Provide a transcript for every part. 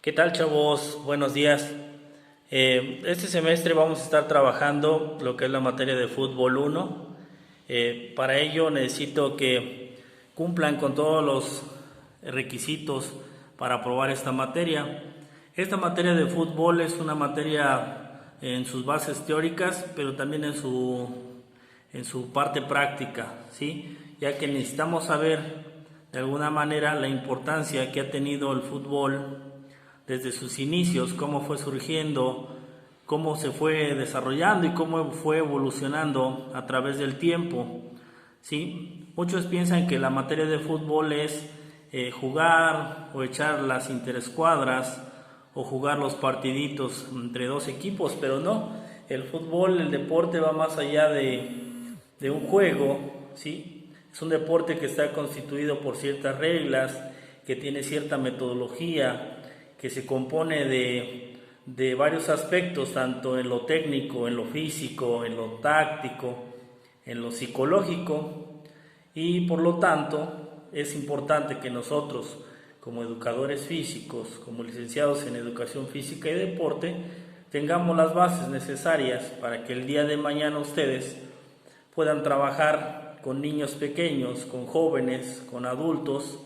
¿Qué tal, chavos? Buenos días. Este semestre vamos a estar trabajando lo que es la materia de fútbol 1. Para ello necesito que cumplan con todos los requisitos para aprobar esta materia. Esta materia de fútbol es una materia en sus bases teóricas, pero también en su parte práctica, ¿sí? Ya que necesitamos saber de alguna manera la importancia que ha tenido el fútbol desde sus inicios, cómo fue surgiendo, cómo se fue desarrollando y cómo fue evolucionando a través del tiempo, ¿sí? Muchos piensan que la materia de fútbol es jugar o echar las interescuadras o jugar los partiditos entre dos equipos, pero no, el fútbol, el deporte va más allá de un juego, ¿sí? Es un deporte que está constituido por ciertas reglas, que tiene cierta metodología, que se compone de varios aspectos, tanto en lo técnico, en lo físico, en lo táctico, en lo psicológico, y por lo tanto es importante que nosotros, como educadores físicos, como licenciados en educación física y deporte, tengamos las bases necesarias para que el día de mañana ustedes puedan trabajar con niños pequeños, con jóvenes, con adultos,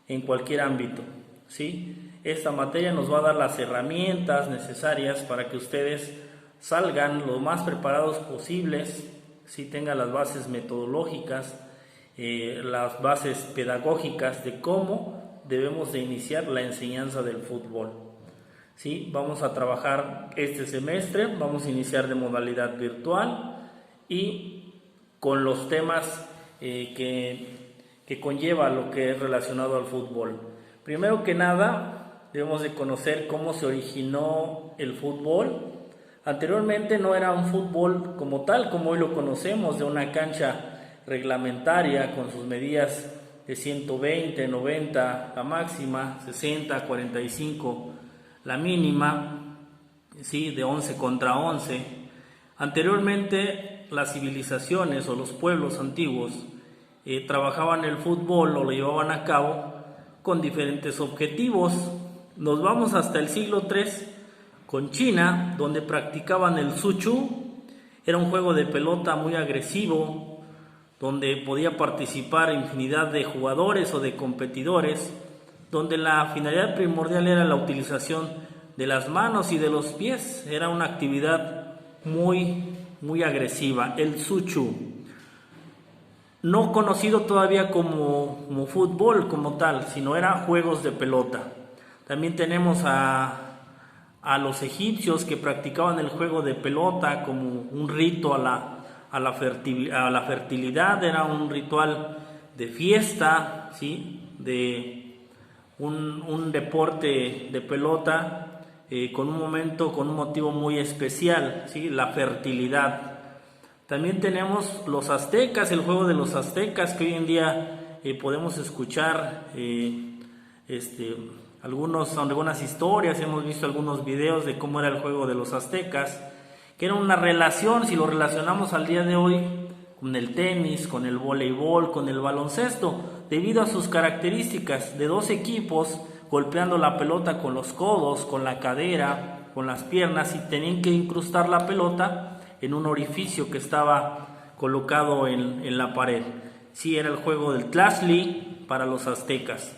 en cualquier ámbito, ¿sí? Esta materia nos va a dar las herramientas necesarias para que ustedes salgan lo más preparados posibles, si tengan las bases metodológicas, las bases pedagógicas de cómo debemos de iniciar la enseñanza del fútbol. ¿Sí? Vamos a trabajar este semestre, vamos a iniciar de modalidad virtual y con los temas que conlleva lo que es relacionado al fútbol. Primero que nada, debemos de conocer cómo se originó el fútbol. Anteriormente no era un fútbol como tal, como hoy lo conocemos, de una cancha reglamentaria con sus medidas de 120, 90 la máxima, 60, 45 la mínima, ¿sí? De 11 contra 11. Anteriormente las civilizaciones o los pueblos antiguos trabajaban el fútbol o lo llevaban a cabo con diferentes objetivos. Nos vamos hasta el siglo III con China, donde practicaban el Suchu. Era un juego de pelota muy agresivo, donde podía participar infinidad de jugadores o de competidores, donde la finalidad primordial era la utilización de las manos y de los pies. Era una actividad muy agresiva, el Suchu. No conocido todavía como fútbol como tal, sino era juegos de pelota. También tenemos a los egipcios que practicaban el juego de pelota como un rito a la fertilidad, era un ritual de fiesta, ¿sí? De un deporte de pelota con un motivo muy especial, ¿sí? La fertilidad. También tenemos los aztecas, el juego de los aztecas, que hoy en día podemos escuchar algunas historias, hemos visto algunos videos de cómo era el juego de los aztecas, que era una relación, si lo relacionamos al día de hoy, con el tenis, con el voleibol, con el baloncesto, debido a sus características de dos equipos golpeando la pelota con los codos, con la cadera, con las piernas, y tenían que incrustar la pelota en un orificio que estaba colocado en la pared. Sí, era el juego del Tlaxli para los aztecas.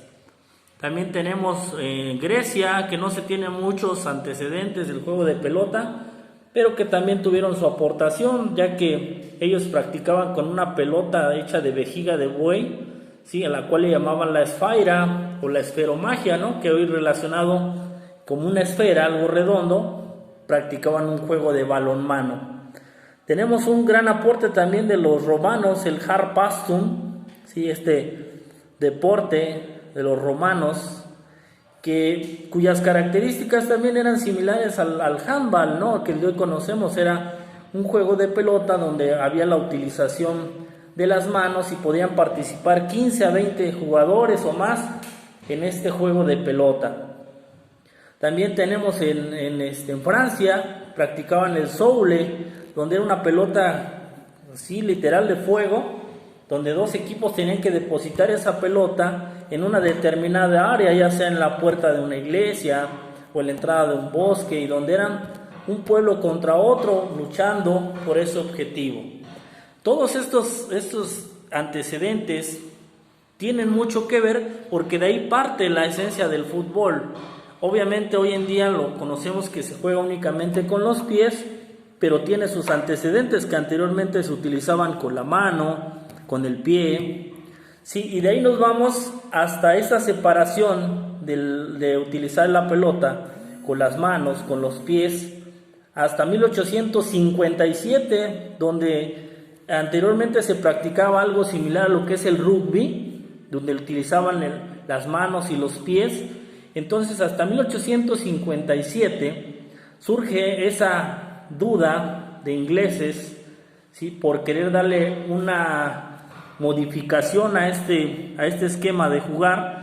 También tenemos Grecia, que no se tiene muchos antecedentes del juego de pelota, pero que también tuvieron su aportación, ya que ellos practicaban con una pelota hecha de vejiga de buey, ¿sí? A la cual le llamaban la esfaira o la esferomagia, ¿no? Que hoy relacionado como una esfera, algo redondo, practicaban un juego de balonmano. Tenemos un gran aporte también de los romanos, el Harpastum, ¿sí? Este deporte de los romanos, cuyas características también eran similares al handball, ¿no? Que hoy conocemos. Era un juego de pelota donde había la utilización de las manos y podían participar 15 a 20 jugadores o más en este juego de pelota. También tenemos en Francia, practicaban el soule, donde era una pelota así literal de fuego, donde dos equipos tenían que depositar esa pelota en una determinada área, ya sea en la puerta de una iglesia, o en la entrada de un bosque, y donde eran un pueblo contra otro luchando por ese objetivo. Todos estos antecedentes tienen mucho que ver porque de ahí parte la esencia del fútbol. Obviamente hoy en día lo conocemos que se juega únicamente con los pies, pero tiene sus antecedentes que anteriormente se utilizaban con la mano, con el pie. Sí, y de ahí nos vamos hasta esa separación de utilizar la pelota con las manos, con los pies, hasta 1857, donde anteriormente se practicaba algo similar a lo que es el rugby, donde utilizaban las manos y los pies. Entonces hasta 1857 surge esa duda de ingleses, ¿sí?, por querer darle una modificación a este esquema de jugar,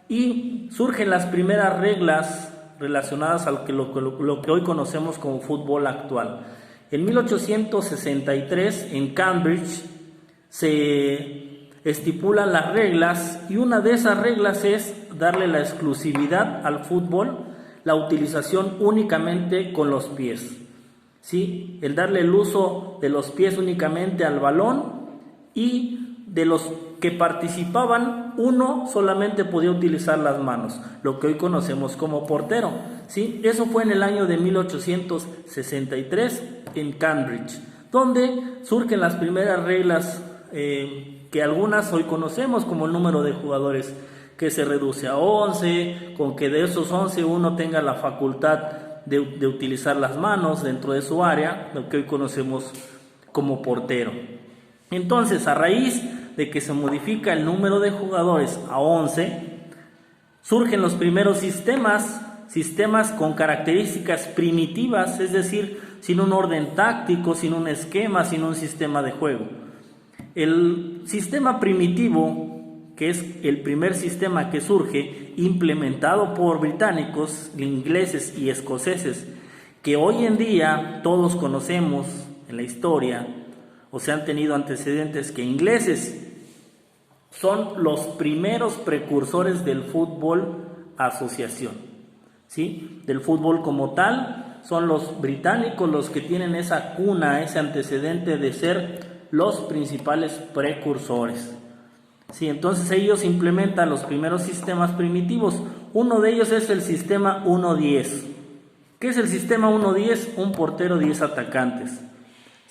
y surgen las primeras reglas relacionadas a lo que hoy conocemos como fútbol actual. En 1863 en Cambridge se estipulan las reglas, y una de esas reglas es darle la exclusividad al fútbol, la utilización únicamente con los pies, ¿sí?, el darle el uso de los pies únicamente al balón, y de los que participaban, uno solamente podía utilizar las manos, lo que hoy conocemos como portero, ¿sí? Eso fue en el año de 1863 en Cambridge, donde surgen las primeras reglas que algunas hoy conocemos, como el número de jugadores que se reduce a 11, con que de esos 11 uno tenga la facultad de utilizar las manos dentro de su área, lo que hoy conocemos como portero. Entonces, a raíz de que se modifica el número de jugadores a 11, surgen los primeros sistemas con características primitivas, es decir, sin un orden táctico, sin un esquema, sin un sistema de juego. El sistema primitivo, que es el primer sistema que surge, implementado por británicos, ingleses y escoceses, que hoy en día todos conocemos en la historia, o se han tenido antecedentes que ingleses son los primeros precursores del fútbol asociación, ¿sí?, del fútbol como tal. Son los británicos los que tienen esa cuna, ese antecedente de ser los principales precursores, ¿sí? Entonces ellos implementan los primeros sistemas primitivos. Uno de ellos es el sistema 1-10. ¿Qué es el sistema 1-10? Un portero, 10 atacantes,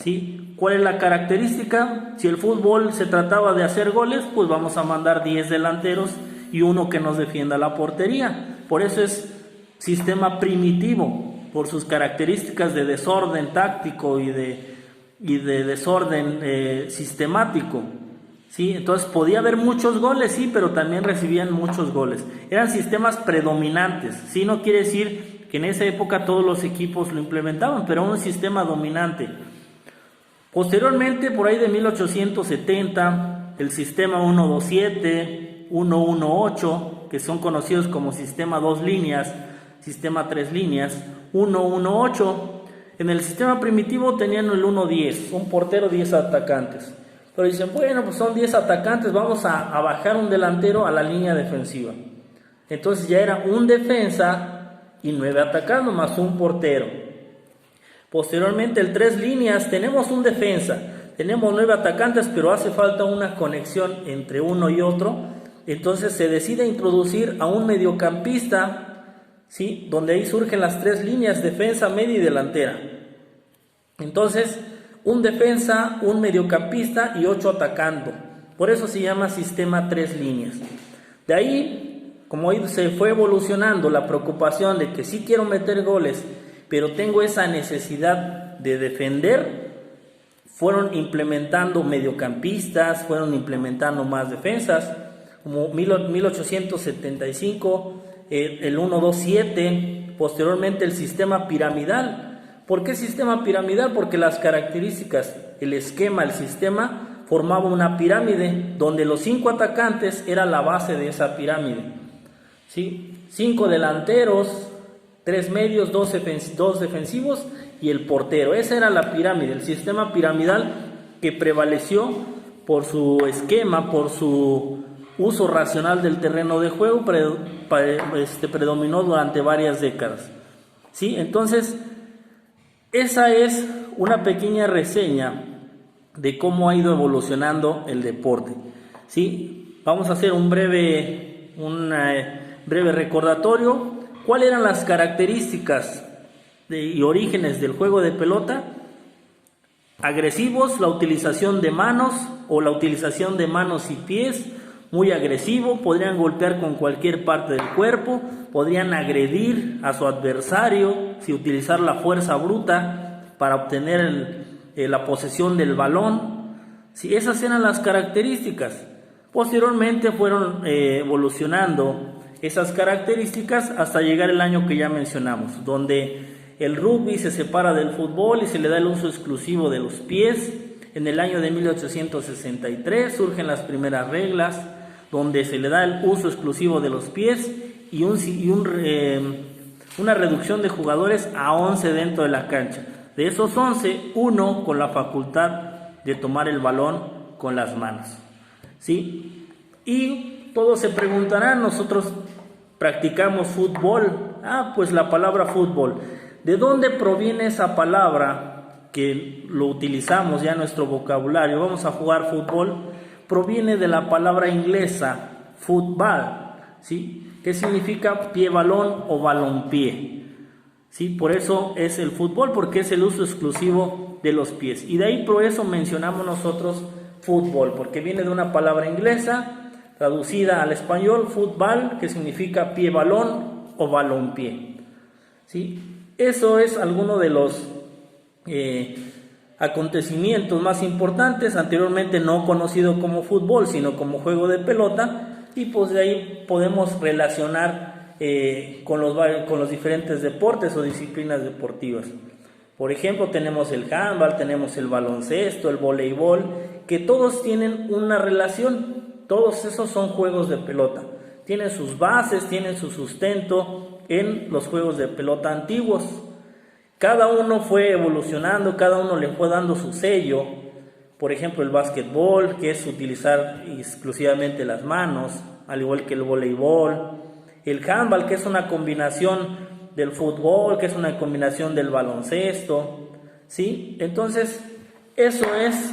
¿sí? ¿Cuál es la característica? Si el fútbol se trataba de hacer goles, pues vamos a mandar 10 delanteros y uno que nos defienda la portería. Por eso es sistema primitivo, por sus características de desorden táctico y de desorden sistemático, ¿sí? Entonces podía haber muchos goles, sí, pero también recibían muchos goles. Eran sistemas predominantes, ¿sí? No quiere decir que en esa época todos los equipos lo implementaban, pero era un sistema dominante. Posteriormente, por ahí de 1870, el sistema 1-2-7, 1-1-8, que son conocidos como sistema 2 líneas, sistema 3 líneas, 1-1-8. En el sistema primitivo tenían el 1-10, un portero, 10 atacantes. Pero dicen, bueno, pues son 10 atacantes, vamos a bajar un delantero a la línea defensiva. Entonces ya era un defensa y 9 atacando más un portero. Posteriormente el 3 líneas, tenemos un defensa, tenemos 9 atacantes, pero hace falta una conexión entre uno y otro. Entonces se decide introducir a un mediocampista, ¿sí?, donde ahí surgen las 3 líneas, defensa, media y delantera. Entonces, un defensa, un mediocampista y 8 atacando. Por eso se llama sistema 3 líneas. De ahí, como se fue evolucionando la preocupación de que sí quiero meter goles, pero tengo esa necesidad de defender, fueron implementando mediocampistas, fueron implementando más defensas, como 1875, el 1-2-7, posteriormente el sistema piramidal. ¿Por qué sistema piramidal? Porque las características, el esquema, el sistema formaba una pirámide, donde los 5 atacantes era la base de esa pirámide, ¿sí? 5 delanteros, 3 medios, 2 defensivos y el portero. Esa era la pirámide, el sistema piramidal que prevaleció por su esquema, por su uso racional del terreno de juego predominó durante varias décadas. ¿Sí? Entonces, esa es una pequeña reseña de cómo ha ido evolucionando el deporte. ¿Sí? Vamos a hacer un breve recordatorio. ¿Cuáles eran las características y orígenes del juego de pelota? Agresivos, la utilización de manos o la utilización de manos y pies, muy agresivo, podrían golpear con cualquier parte del cuerpo, podrían agredir a su adversario, si utilizar la fuerza bruta para obtener la posesión del balón. Si esas eran las características. Posteriormente fueron evolucionando esas características hasta llegar el año que ya mencionamos, donde el rugby se separa del fútbol y se le da el uso exclusivo de los pies. En el año de 1863 surgen las primeras reglas, donde se le da el uso exclusivo de los pies y una reducción de jugadores a 11 dentro de la cancha. De esos 11, uno con la facultad de tomar el balón con las manos. ¿Sí? Y todos se preguntarán, nosotros practicamos fútbol. Pues la palabra fútbol. ¿De dónde proviene esa palabra que lo utilizamos ya en nuestro vocabulario? Vamos a jugar fútbol. Proviene de la palabra inglesa football, ¿sí? Que significa pie balón o balompié. ¿Sí? Por eso es el fútbol, porque es el uso exclusivo de los pies. Y de ahí por eso mencionamos nosotros fútbol, porque viene de una palabra inglesa traducida al español, fútbol, que significa pie balón o balompié. ¿Sí? Eso es alguno de los acontecimientos más importantes, anteriormente no conocido como fútbol, sino como juego de pelota, y pues de ahí podemos relacionar con los diferentes deportes o disciplinas deportivas. Por ejemplo, tenemos el handball, tenemos el baloncesto, el voleibol, que todos tienen una relación. Todos esos son juegos de pelota. Tienen sus bases, tienen su sustento en los juegos de pelota antiguos. Cada uno fue evolucionando, cada uno le fue dando su sello. Por ejemplo, el básquetbol, que es utilizar exclusivamente las manos, al igual que el voleibol. El handball, que es una combinación del fútbol, que es una combinación del baloncesto. ¿Sí? Entonces, eso es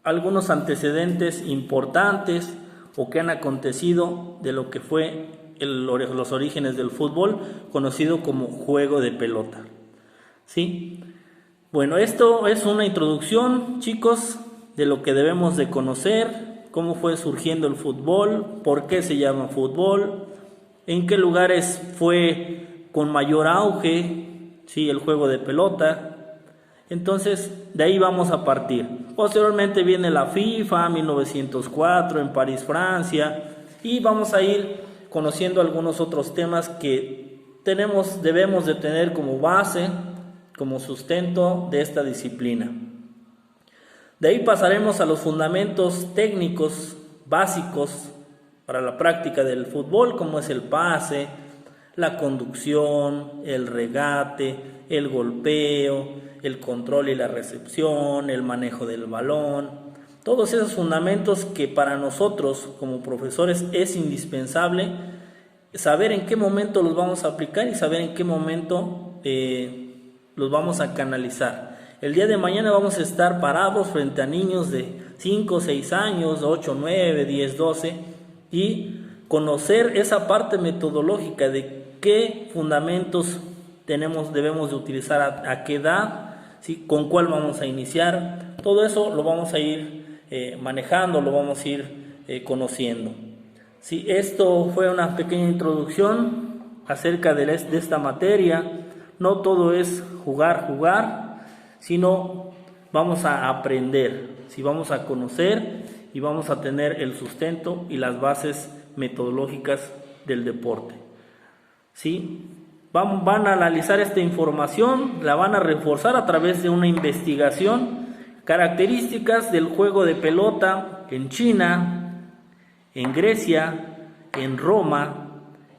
algunos antecedentes importantes o que han acontecido de lo que fue los orígenes del fútbol, conocido como juego de pelota. ¿Sí? Bueno, esto es una introducción, chicos, de lo que debemos de conocer, cómo fue surgiendo el fútbol, por qué se llama fútbol, en qué lugares fue con mayor auge, ¿sí?, el juego de pelota. Entonces, de ahí vamos a partir. Posteriormente viene la FIFA, 1904, en París, Francia, y vamos a ir conociendo algunos otros temas que debemos de tener como base, como sustento de esta disciplina. De ahí pasaremos a los fundamentos técnicos básicos para la práctica del fútbol, como es el pase, la conducción, el regate, el golpeo, el control y la recepción, el manejo del balón. Todos esos fundamentos que para nosotros como profesores es indispensable saber en qué momento los vamos a aplicar y saber en qué momento los vamos a canalizar. El día de mañana vamos a estar parados frente a niños de 5, 6 años, 8, 9, 10, 12 y conocer esa parte metodológica de qué fundamentos debemos de utilizar a qué edad, ¿sí?, con cuál vamos a iniciar. Todo eso lo vamos a ir manejando, lo vamos a ir conociendo. ¿Sí? Esto fue una pequeña introducción acerca de esta materia. No todo es jugar, sino vamos a aprender, ¿sí? Vamos a conocer y vamos a tener el sustento y las bases metodológicas del deporte. ¿Sí? Van a analizar esta información, la van a reforzar a través de una investigación, características del juego de pelota en China, en Grecia, en Roma,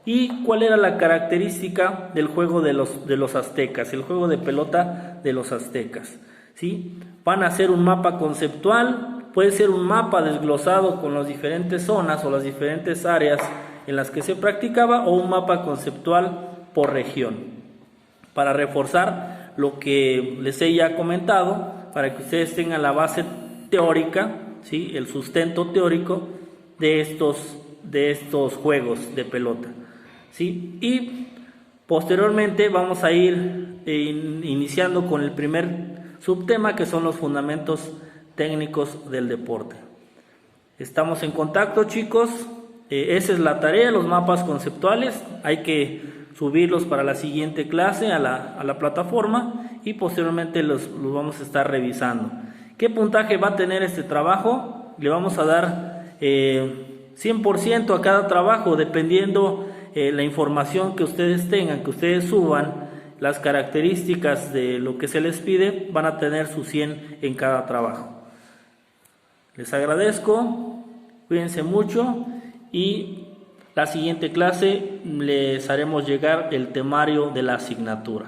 y cuál era la característica del juego de los aztecas, el juego de pelota de los aztecas. ¿Sí? Van a hacer un mapa conceptual puede ser un mapa desglosado con las diferentes zonas o las diferentes áreas en las que se practicaba, o un mapa conceptual por región, para reforzar lo que les he ya comentado, para que ustedes tengan la base teórica, ¿sí? El sustento teórico de estos juegos de pelota, ¿sí? Y posteriormente vamos a ir iniciando con el primer subtema, que son los fundamentos técnicos del deporte. Estamos en contacto, chicos. Esa es la tarea, los mapas conceptuales. Hay que subirlos para la siguiente clase a la plataforma, y posteriormente los vamos a estar revisando. ¿Qué puntaje va a tener este trabajo? Le vamos a dar 100% a cada trabajo, dependiendo la información que ustedes tengan, que ustedes suban, las características de lo que se les pide, van a tener su 100 en cada trabajo. Les agradezco, cuídense mucho, y la siguiente clase les haremos llegar el temario de la asignatura.